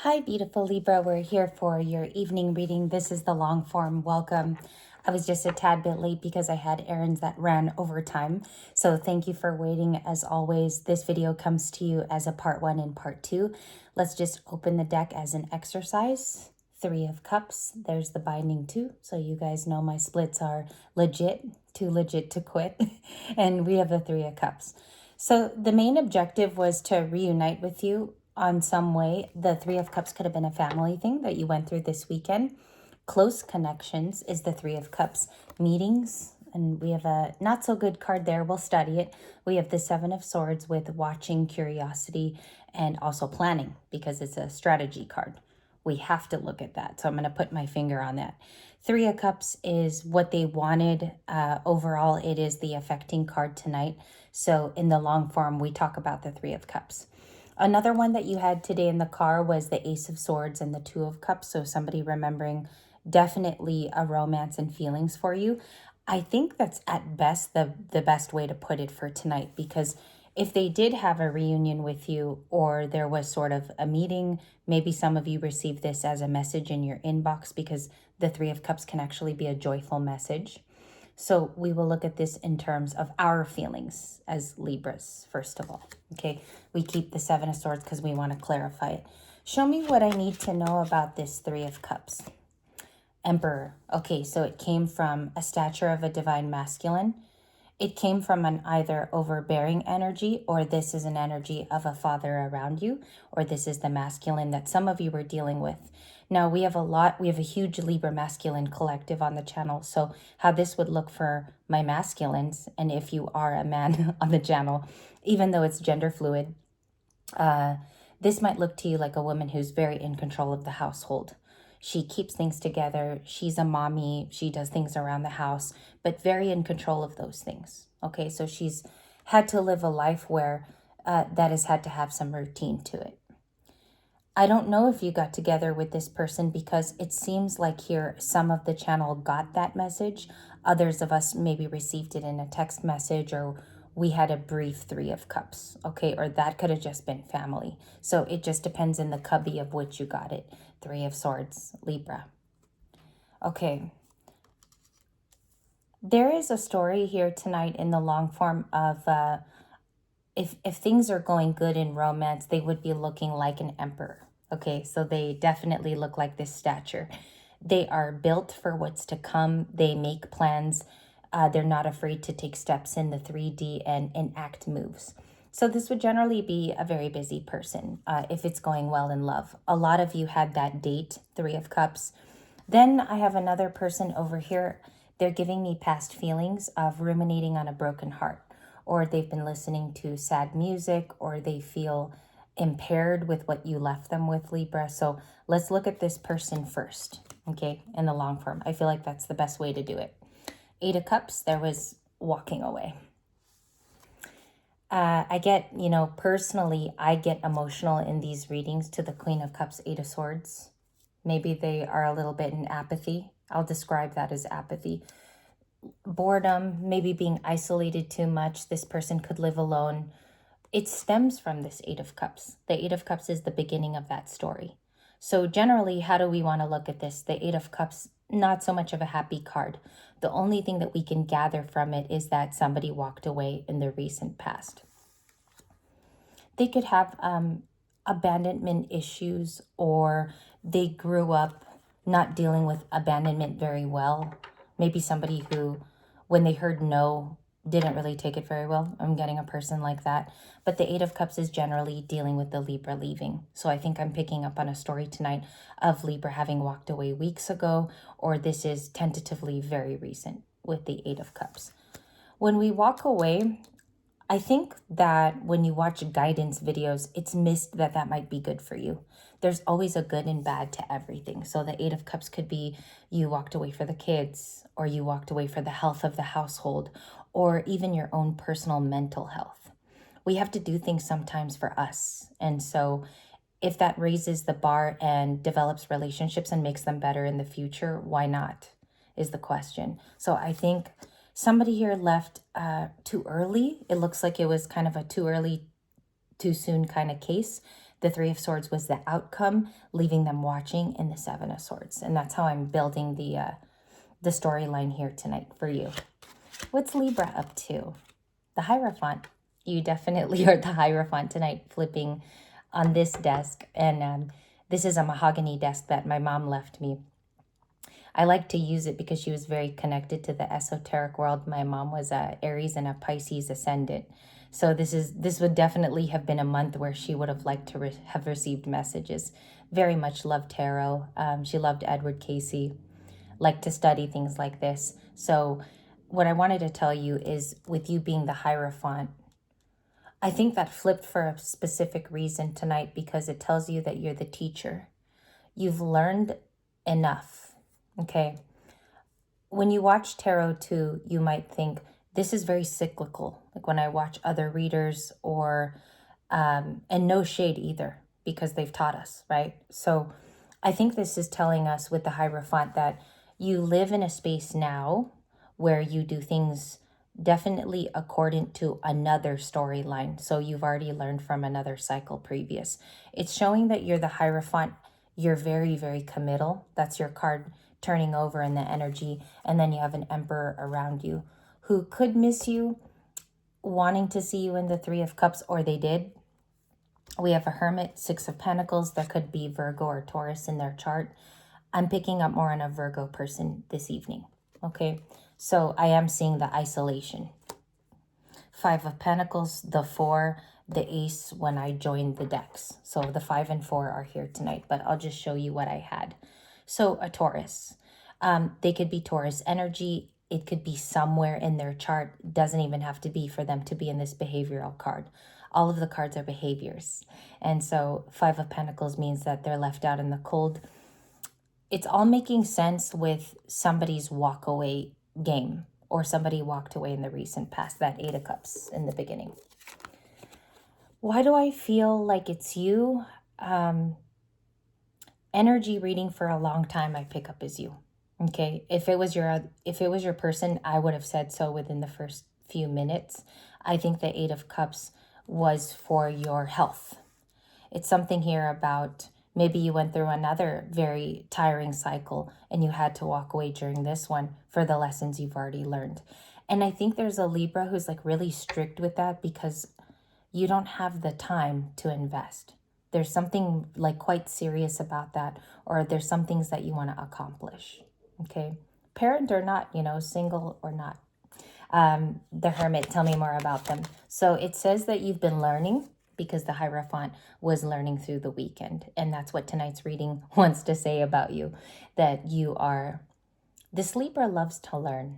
Hi, beautiful Libra. We're here for your evening reading. This is the long form. Welcome. I was just a tad bit late because I had errands that ran over time. So thank you for waiting. As always, this video comes to you as a part 1 and part 2. Let's just open the deck as an exercise. 3 of Cups. There's the binding too. So you guys know my splits are legit, too legit to quit. And we have the 3 of Cups. So the main objective was to reunite with you on some way. The 3 of Cups could have been a family thing that you went through this weekend. Close connections is the 3 of Cups. Meetings, and we have a not so good card there. We'll study it. We have the 7 of Swords with watching, curiosity, and also planning because it's a strategy card. We have to look at that. So I'm going to put my finger on that. 3 of Cups is what they wanted. Overall, it is the affecting card tonight. So in the long form, we talk about the 3 of Cups. Another one that you had today in the car was the Ace of Swords and the 2 of Cups. So somebody remembering definitely a romance and feelings for you. I think that's at best the best way to put it for tonight, because if they did have a reunion with you or there was sort of a meeting, maybe some of you received this as a message in your inbox, because the 3 of Cups can actually be a joyful message. So we will look at this in terms of our feelings as Libras, first of all. Okay, we keep the 7 of Swords because we want to clarify it. Show me what I need to know about this 3 of Cups. Emperor. Okay, so it came from a stature of a divine masculine. It came from an either overbearing energy, or this is an energy of a father around you, or this is the masculine that some of you were dealing with. Now we have a huge Libra masculine collective on the channel. So how this would look for my masculines, and if you are a man on the channel, even though it's gender fluid, this might look to you like a woman who's very in control of the household. She keeps things together. She's a mommy. She does things around the house, but very in control of those things. Okay, so she's had to live a life where that has had to have some routine to it. I don't know if you got together with this person, because it seems like here some of the channel got that message. Others of us maybe received it in a text message, or we had a brief 3 of Cups, okay? Or that could have just been family. So it just depends in the cubby of which you got it. 3 of Swords, Libra. Okay. There is a story here tonight in the long form of if things are going good in romance, they would be looking like an emperor. Okay, so they definitely look like this stature. They are built for what's to come. They make plans. They're not afraid to take steps in the 3D and enact moves. So this would generally be a very busy person if it's going well in love. A lot of you had that date, 3 of Cups. Then I have another person over here. They're giving me past feelings of ruminating on a broken heart, or they've been listening to sad music, or they feel impaired with what you left them with, Libra. So let's look at this person first, okay, in the long form. I feel like that's the best way to do it. 8 of Cups, there was walking away. I get, personally, I get emotional in these readings to the Queen of Cups, 8 of Swords. Maybe they are a little bit in apathy. I'll describe that as apathy. Boredom, maybe being isolated too much. This person could live alone. It stems from this 8 of Cups. The 8 of Cups is the beginning of that story. So generally, how do we want to look at this? The 8 of Cups, not so much of a happy card. The only thing that we can gather from it is that somebody walked away in the recent past. They could have abandonment issues, or they grew up not dealing with abandonment very well. Maybe somebody who, when they heard no, didn't really take it very well. I'm getting a person like that. But the 8 of Cups is generally dealing with the Libra leaving. So I think I'm picking up on a story tonight of Libra having walked away weeks ago, or this is tentatively very recent with the 8 of Cups. When we walk away, I think that when you watch guidance videos, it's missed that that might be good for you. There's always a good and bad to everything. So the 8 of Cups could be you walked away for the kids, or you walked away for the health of the household, or even your own personal mental health. We have to do things sometimes for us. And so if that raises the bar and develops relationships and makes them better in the future, why not, is the question. So I think somebody here left too early. It looks like it was kind of a too early, too soon kind of case. The Three of Swords was the outcome, leaving them watching in the Seven of Swords. And that's how I'm building the storyline here tonight for you. What's Libra up to? The Hierophant. You definitely are the Hierophant tonight, flipping on this desk. And this is a mahogany desk that my mom left me. I like to use it because she was very connected to the esoteric world. My mom was a Aries and a Pisces ascendant. So this would definitely have been a month where she would have liked to have received messages. Very much loved tarot. She loved Edward Casey, liked to study things like this. So what I wanted to tell you is, with you being the Hierophant, I think that flipped for a specific reason tonight, because it tells you that you're the teacher. You've learned enough, okay? When you watch tarot too, you might think this is very cyclical. Like when I watch other readers, or, and no shade either, because they've taught us, right? So I think this is telling us with the Hierophant that you live in a space now where you do things definitely according to another storyline. So you've already learned from another cycle previous. It's showing that you're the Hierophant. You're very, very committal. That's your card turning over in the energy. And then you have an Emperor around you who could miss you, wanting to see you in the Three of Cups, or they did. We have a Hermit, Six of Pentacles. There could be Virgo or Taurus in their chart. I'm picking up more on a Virgo person this evening, okay? So I am seeing the isolation. Five of Pentacles, the Four, the Ace when I joined the decks. So the 5 and 4 are here tonight, but I'll just show you what I had. So a Taurus. They could be Taurus energy. It could be somewhere in their chart. Doesn't even have to be for them to be in this behavioral card. All of the cards are behaviors. And so 5 of Pentacles means that they're left out in the cold. It's all making sense with somebody's walk away game, or somebody walked away in the recent past, that 8 of Cups in the beginning. Why do I feel like it's you? Energy reading for a long time I pick up is you. Okay, if it was your person, I would have said so within the first few minutes. I think the 8 of Cups was for your health. It's something here about maybe you went through another very tiring cycle and you had to walk away during this one for the lessons you've already learned. And I think there's a Libra who's like really strict with that because you don't have the time to invest. There's something like quite serious about that, or there's some things that you want to accomplish. Okay, parent or not, single or not. The Hermit, tell me more about them. So it says that you've been learning, because the Hierophant was learning through the weekend. And that's what tonight's reading wants to say about you, that you are, this Libra loves to learn.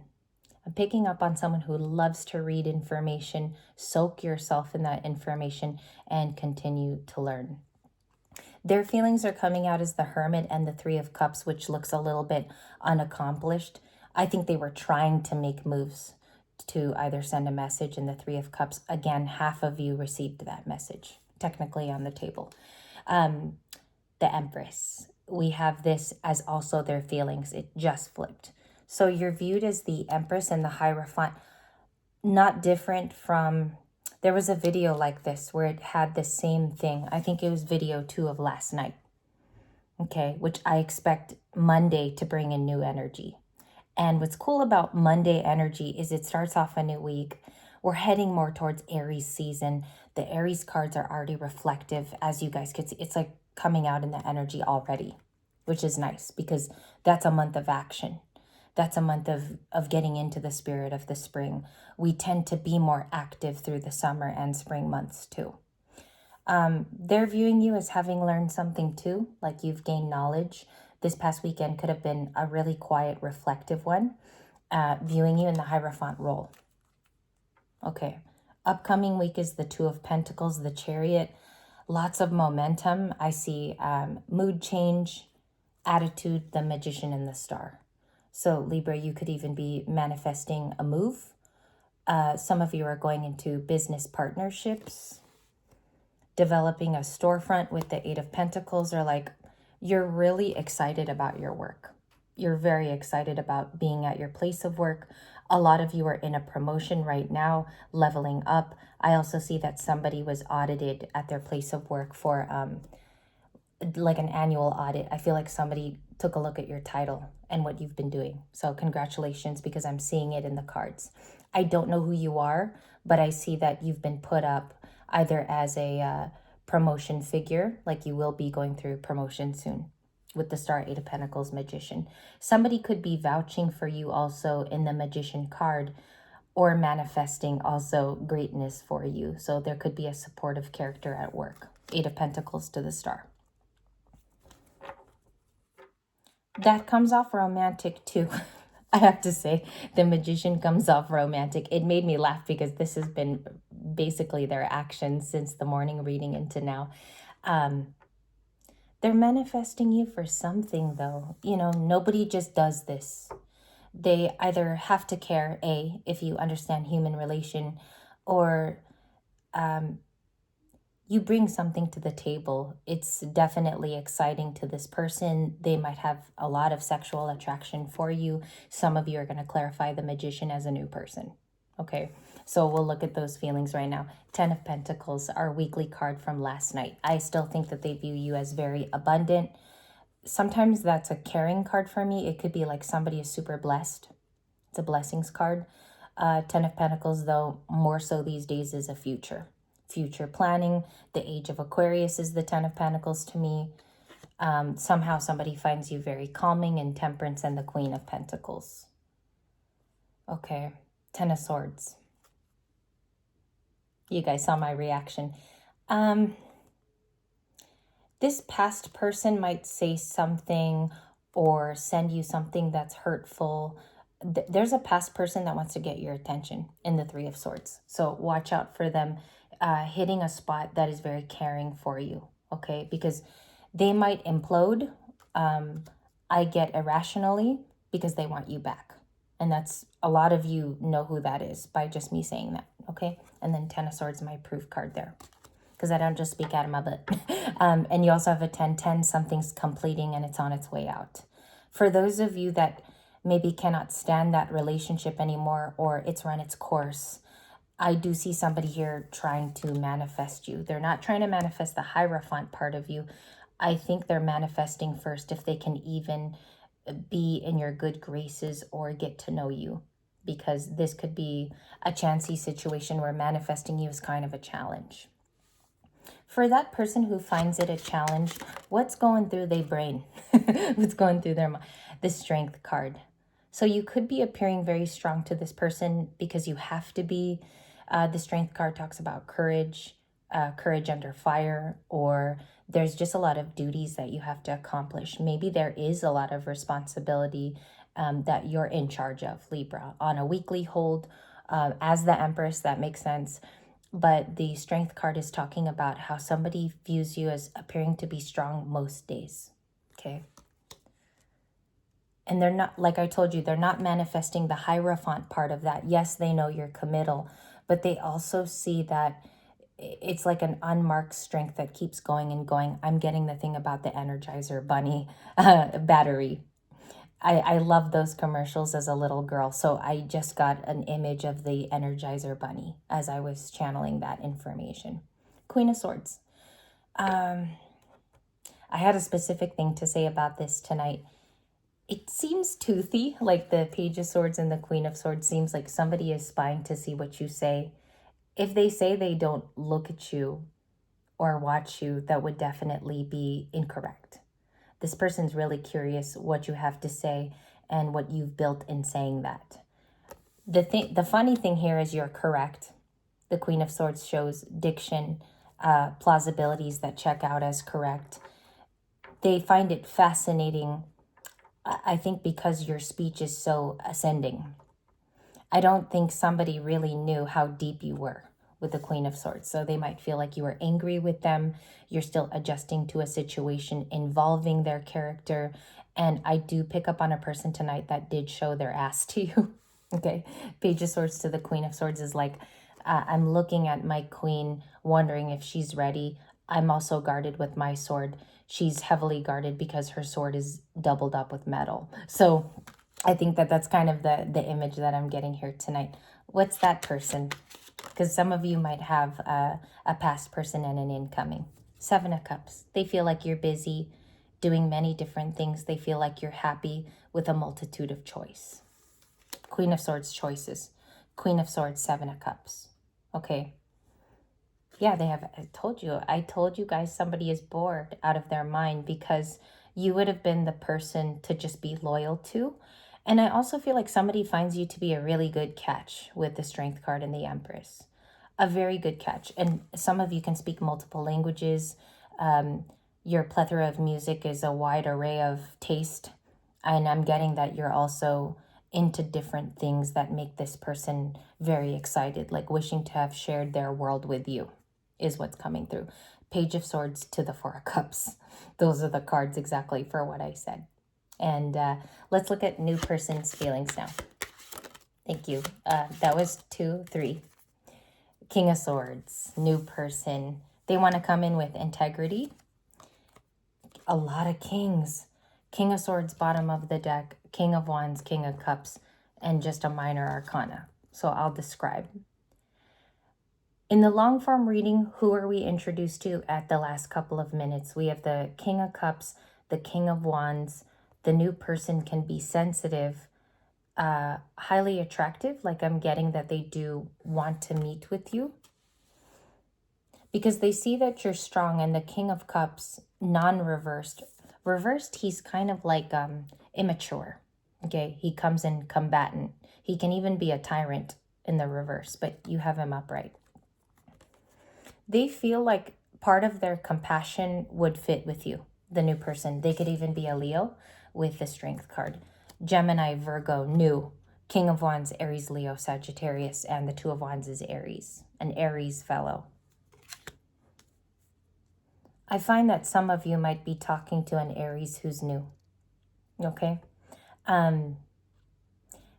I'm picking up on someone who loves to read information, soak yourself in that information, and continue to learn. Their feelings are coming out as the Hermit and the 3 of Cups, which looks a little bit unaccomplished. I think they were trying to make moves to either send a message in the 3 of Cups. Again, half of you received that message, technically on the table. The Empress. We have this as also their feelings. It just flipped. So you're viewed as the Empress and the Hierophant. Not different from, there was a video like this where it had the same thing. I think it was video 2 of last night. Okay, which I expect Monday to bring in new energy. And what's cool about Monday energy is it starts off a new week. We're heading more towards Aries season. The Aries cards are already reflective, as you guys could see. It's like coming out in the energy already, which is nice because that's a month of action. That's a month of getting into the spirit of the spring. We tend to be more active through the summer and spring months too. They're viewing you as having learned something too, like you've gained knowledge. This past weekend could have been a really quiet, reflective one, viewing you in the Hierophant role. Okay, upcoming week is the 2 of Pentacles, the Chariot. Lots of momentum. I see mood change, attitude, the Magician, and the Star. So Libra, you could even be manifesting a move. Some of you are going into business partnerships, developing a storefront with the 8 of Pentacles, or like you're really excited about your work. You're very excited about being at your place of work. A lot of you are in a promotion right now, leveling up. I also see that somebody was audited at their place of work for like an annual audit. I feel like somebody took a look at your title and what you've been doing. So congratulations, because I'm seeing it in the cards. I don't know who you are, but I see that you've been put up either as a promotion figure, like you will be going through promotion soon with the Star, Eight of Pentacles, Magician. Somebody could be vouching for you also in the Magician card, or manifesting also greatness for you. So there could be a supportive character at work. Eight of Pentacles to the Star. That comes off romantic too. I have to say, the Magician comes off romantic. It made me laugh because this has been basically their actions since the morning reading into now. They're manifesting you for something, though. You know, nobody just does this. They either have to care, A, if you understand human relation, or you bring something to the table. It's definitely exciting to this person. They might have a lot of sexual attraction for you. Some of you are going to clarify the Magician as a new person. Okay, so we'll look at those feelings right now. 10 of Pentacles, our weekly card from last night. I still think that they view you as very abundant. Sometimes that's a caring card for me. It could be like somebody is super blessed. It's a blessings card. 10 of Pentacles, though, more so these days, is a future planning. The Age of Aquarius is the 10 of Pentacles to me. Somehow somebody finds you very calming, and Temperance and the Queen of Pentacles. Okay, 10 of Swords. You guys saw my reaction. This past person might say something or send you something that's hurtful. There's a past person that wants to get your attention in the Three of Swords. So watch out for them hitting a spot that is very caring for you, okay? Because they might implode, I get irrationally, because they want you back. And that's, a lot of you know who that is by just me saying that, okay? And then 10 of Swords, my proof card there, because I don't just speak out of my butt. And you also have a 10-10, something's completing and it's on its way out. For those of you that maybe cannot stand that relationship anymore, or it's run its course, I do see somebody here trying to manifest you. They're not trying to manifest the Hierophant part of you. I think they're manifesting first if they can even be in your good graces or get to know you, because this could be a chancy situation where manifesting you is kind of a challenge. For that person who finds it a challenge, what's going through their brain? What's going through their mind? The Strength card. So you could be appearing very strong to this person because you have to be. The Strength card talks about courage, courage under fire, or there's just a lot of duties that you have to accomplish. Maybe there is a lot of responsibility that you're in charge of, Libra, on a weekly hold. As the Empress, that makes sense. But the Strength card is talking about how somebody views you as appearing to be strong most days, okay? And they're not, like I told you, they're not manifesting the Hierophant part of that. Yes, they know you're committal, but they also see that it's like an unmarked strength that keeps going and going. I'm getting the thing about the Energizer Bunny battery. I love those commercials as a little girl, so I just got an image of the Energizer Bunny as I was channeling that information. Queen of Swords. I had a specific thing to say about this tonight. It seems toothy, like the Page of Swords and the Queen of Swords seems like somebody is spying to see what you say. If they say they don't look at you or watch you, that would definitely be incorrect. This person's really curious what you have to say and what you've built in saying that. The funny thing here is you're correct. The Queen of Swords shows diction, plausibilities that check out as correct. They find it fascinating, I think, because your speech is so ascending. I don't think somebody really knew how deep you were with the Queen of Swords. So they might feel like you were angry with them. You're still adjusting to a situation involving their character. And I do pick up on a person tonight that did show their ass to you. Okay. Page of Swords to the Queen of Swords is like, I'm looking at my queen, wondering if she's ready. I'm also guarded with my sword. she's heavily guarded because her sword is doubled up with metal. So I think that that's kind of the image that I'm getting here tonight. What's that person? Because some of you might have a past person and an incoming. Seven of Cups. They feel like you're busy doing many different things. They feel like you're happy with a multitude of choice. Queen of Swords choices. Queen of Swords, Seven of Cups. Okay. Yeah, they have. I told you guys somebody is bored out of their mind because you would have been the person to just be loyal to. And I also feel like somebody finds you to be a really good catch with the Strength card and the Empress. A very good catch. And some of you can speak multiple languages. Your plethora of music is a wide array of taste. And I'm getting that you're also into different things that make this person very excited, like wishing to have shared their world with you is what's coming through. Page of Swords to the Four of Cups. Those are the cards exactly for what I said. And let's look at new person's feelings now. Thank you. That was 2, 3. King of Swords, new person. They want to come in with integrity. A lot of kings. King of Swords, bottom of the deck. King of Wands, King of Cups, and just a minor arcana. So I'll describe. In the long form reading, who are we introduced to at the last couple of minutes? We have the King of Cups, the King of Wands. The new person can be sensitive, highly attractive, like I'm getting that they do want to meet with you because they see that you're strong. And the King of Cups, non-reversed. Reversed, he's kind of like immature. Okay, he comes in combatant. He can even be a tyrant in the reverse, but you have him upright. They feel like part of their compassion would fit with you, the new person. They could even be a Leo with the Strength card. Gemini, Virgo, new. King of Wands, Aries, Leo, Sagittarius, and the Two of Wands is Aries, an Aries fellow. I find that some of you might be talking to an Aries who's new, okay?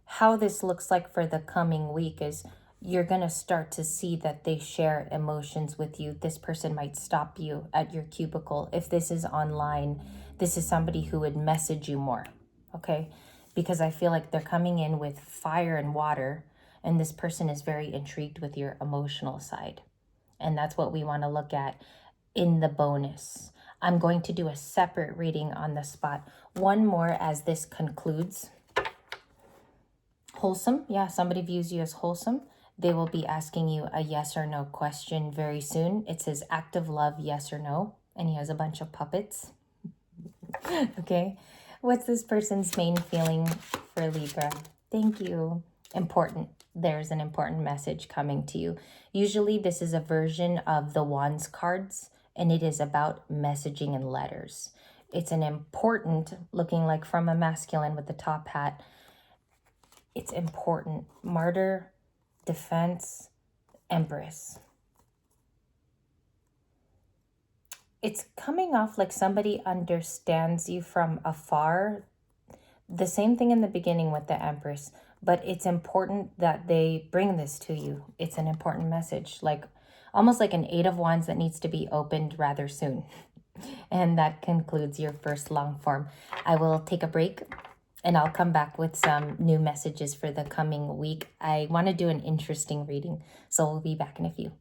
How this looks like for the coming week is you're going to start to see that they share emotions with you. This person might stop you at your cubicle. If this is online, this is somebody who would message you more, okay? Because I feel like they're coming in with fire and water, and this person is very intrigued with your emotional side. And that's what we want to look at in the bonus. I'm going to do a separate reading on the spot. One more as this concludes. Wholesome. Yeah, somebody views you as wholesome. They will be asking you a yes or no question very soon. It says act of love, yes or no. And he has a bunch of puppets. Okay. What's this person's main feeling for Libra? Thank you. Important. There's an important message coming to you. Usually this is a version of the Wands cards, and it is about messaging and letters. It's an important, looking like from a masculine with the top hat. It's important. Martyr, defense, Empress. It's coming off like somebody understands you from afar. The same thing in the beginning with the Empress, but it's important that they bring this to you. It's an important message, like almost like an 8 of Wands that needs to be opened rather soon. And that concludes your first long form. I will take a break and I'll come back with some new messages for the coming week. I want to do an interesting reading, so we'll be back in a few.